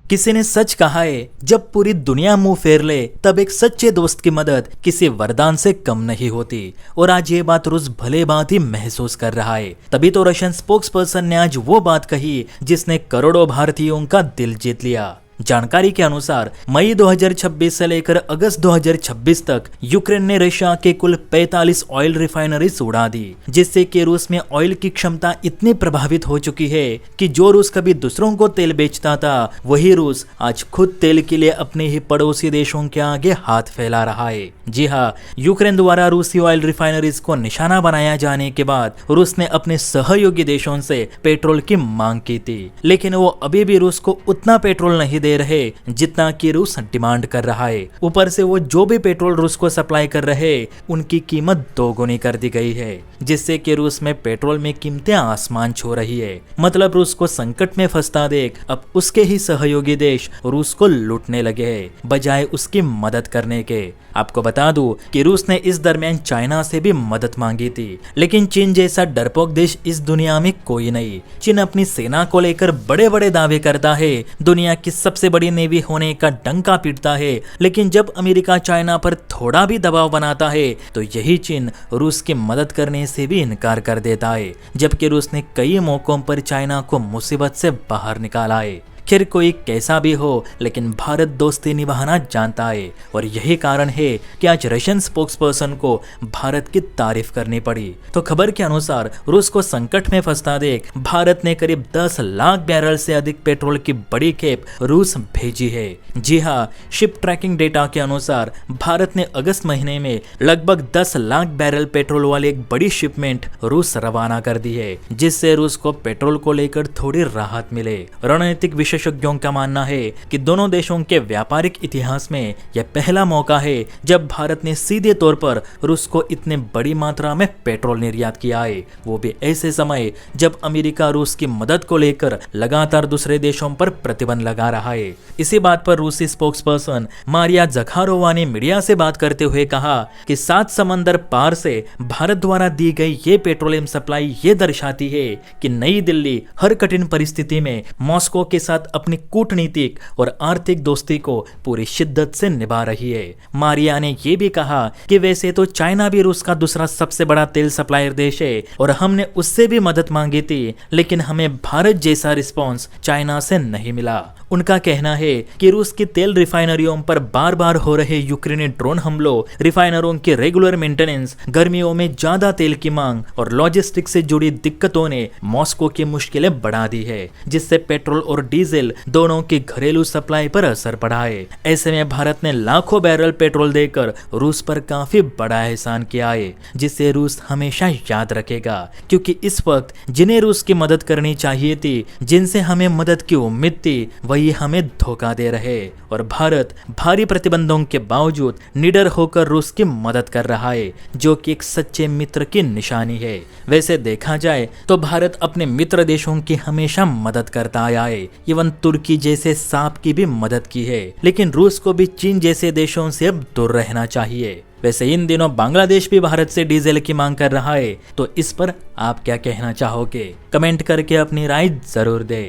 किसी ने सच कहा है, जब पूरी दुनिया मुंह फेर ले तब एक सच्चे दोस्त की मदद किसी वरदान से कम नहीं होती। और आज ये बात रूस भले बात ही महसूस कर रहा है। तभी तो रशियन स्पोक्स पर्सन ने आज वो बात कही जिसने करोड़ों भारतीयों का दिल जीत लिया। जानकारी के अनुसार मई 2026 से लेकर अगस्त 2026 तक यूक्रेन ने रशिया के कुल 45 ऑयल रिफाइनरीज उड़ा दी, जिससे कि रूस में ऑयल की क्षमता इतनी प्रभावित हो चुकी है कि जो रूस कभी दूसरों को तेल बेचता था, वही रूस आज खुद तेल के लिए अपने ही पड़ोसी देशों के आगे हाथ फैला रहा है। जी हाँ, यूक्रेन द्वारा रूसी ऑयल रिफाइनरीज को निशाना बनाया जाने के बाद रूस ने अपने सहयोगी देशों से पेट्रोल की मांग की थी, लेकिन वो अभी भी रूस को उतना पेट्रोल नहीं दे रहे जितना कि रूस डिमांड कर रहा है। ऊपर से वो जो भी पेट्रोल रूस को सप्लाई कर रहे, उनकी कीमत दोगुनी कर दी गई है, जिससे कि रूस में पेट्रोल में कीमतें आसमान छू रही है। मतलब रूस को संकट में फंसता देख अब उसके ही सहयोगी देश रूस को लूटने लगे हैं, बजाय उसकी मदद करने के। आपको बता दूं कि रूस ने इस दरमियान चाइना से भी मदद मांगी थी, लेकिन चीन जैसा डरपोक देश इस दुनिया में कोई नहीं। चीन अपनी सेना को लेकर बड़े बड़े दावे करता है, दुनिया की सबसे बड़ी नेवी होने का डंका पीटता है, लेकिन जब अमेरिका चाइना पर थोड़ा भी दबाव बनाता है तो यही चीन रूस की मदद करने से भी इनकार कर देता है, जबकि रूस ने कई मौकों पर चाइना को मुसीबत से बाहर निकाला है। खैर, कोई कैसा भी हो, लेकिन भारत दोस्ती निभाना जानता है, और यही कारण है कि आज रशियन स्पोक्सपर्सन को भारत की तारीफ करनी पड़ी। तो खबर के अनुसार रूस को संकट में फंसता देख भारत ने करीब 10 लाख बैरल से अधिक पेट्रोल की बड़ी खेप रूस भेजी है। जी हाँ, शिप ट्रैकिंग डेटा के अनुसार भारत ने अगस्त महीने में लगभग 10 लाख बैरल पेट्रोल वाली एक बड़ी शिपमेंट रूस रवाना कर दी है, जिससे रूस को पेट्रोल को लेकर थोड़ी राहत मिले। रणनीतिक विशेषज्ञों का मानना है कि दोनों देशों के व्यापारिक इतिहास में यह पहला मौका है जब भारत ने सीधे तौर पर रूस को इतने बड़ी मात्रा में पेट्रोल निर्यात किया है, वो भी ऐसे समय जब अमेरिका रूस की मदद को लेकर लगातार दूसरे देशों पर प्रतिबंध लगा रहा है। इसी बात पर रूसी स्पोक्सपर्सन मारिया ज़खारोवा ने मीडिया से बात करते हुए कहा कि 7 समंदर पार से भारत द्वारा दी गई ये पेट्रोलियम सप्लाई ये दर्शाती है कि नई दिल्ली हर कठिन परिस्थिति में मॉस्को के साथ अपनी कूटनीतिक और आर्थिक दोस्ती को पूरी शिद्दत से निभा रही है। मारिया ने यह भी कहा कि वैसे तो चाइना भी रूस का दूसरा सबसे बड़ा तेल सप्लायर देश है और हमने उससे भी मदद मांगी थी, लेकिन हमें भारत जैसा रिस्पॉन्स चाइना से नहीं मिला। उनका कहना है कि रूस की तेल रिफाइनरियों पर बार बार हो रहे यूक्रेनी ड्रोन हमलों, रिफाइनरों की रेगुलर मेंटेनेंस, गर्मियों में ज्यादा तेल की मांग और लॉजिस्टिक्स से जुड़ी दिक्कतों ने मॉस्को की मुश्किलें बढ़ा दी है, जिससे पेट्रोल और डीजल दोनों की घरेलू सप्लाई पर असर पड़ा है। ऐसे में भारत ने लाखों बैरल पेट्रोल देकर रूस पर काफी बड़ा एहसान किया है, जिसे रूस हमेशा याद रखेगा, क्योंकि इस वक्त जिन्हें रूस की मदद करनी चाहिए थी, जिनसे हमें मदद की उम्मीद थी, वही हमें धोखा दे रहे। और भारत भारी प्रतिबंधों के बावजूद निडर होकर रूस की मदद कर रहा है, जो कि एक सच्चे मित्र की निशानी है। वैसे देखा जाए तो भारत अपने मित्र देशों की हमेशा मदद करता आया है, इवन तुर्की जैसे सांप की भी मदद की है, लेकिन रूस को भी चीन जैसे देशों से अब दूर रहना चाहिए। वैसे इन दिनों बांग्लादेश भी भारत से डीजल की मांग कर रहा है, तो इस पर आप क्या कहना चाहोगे? कमेंट करके अपनी राय जरूर दे।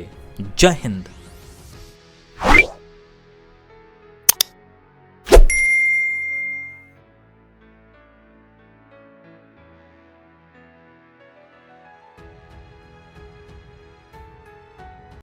जय हिंद।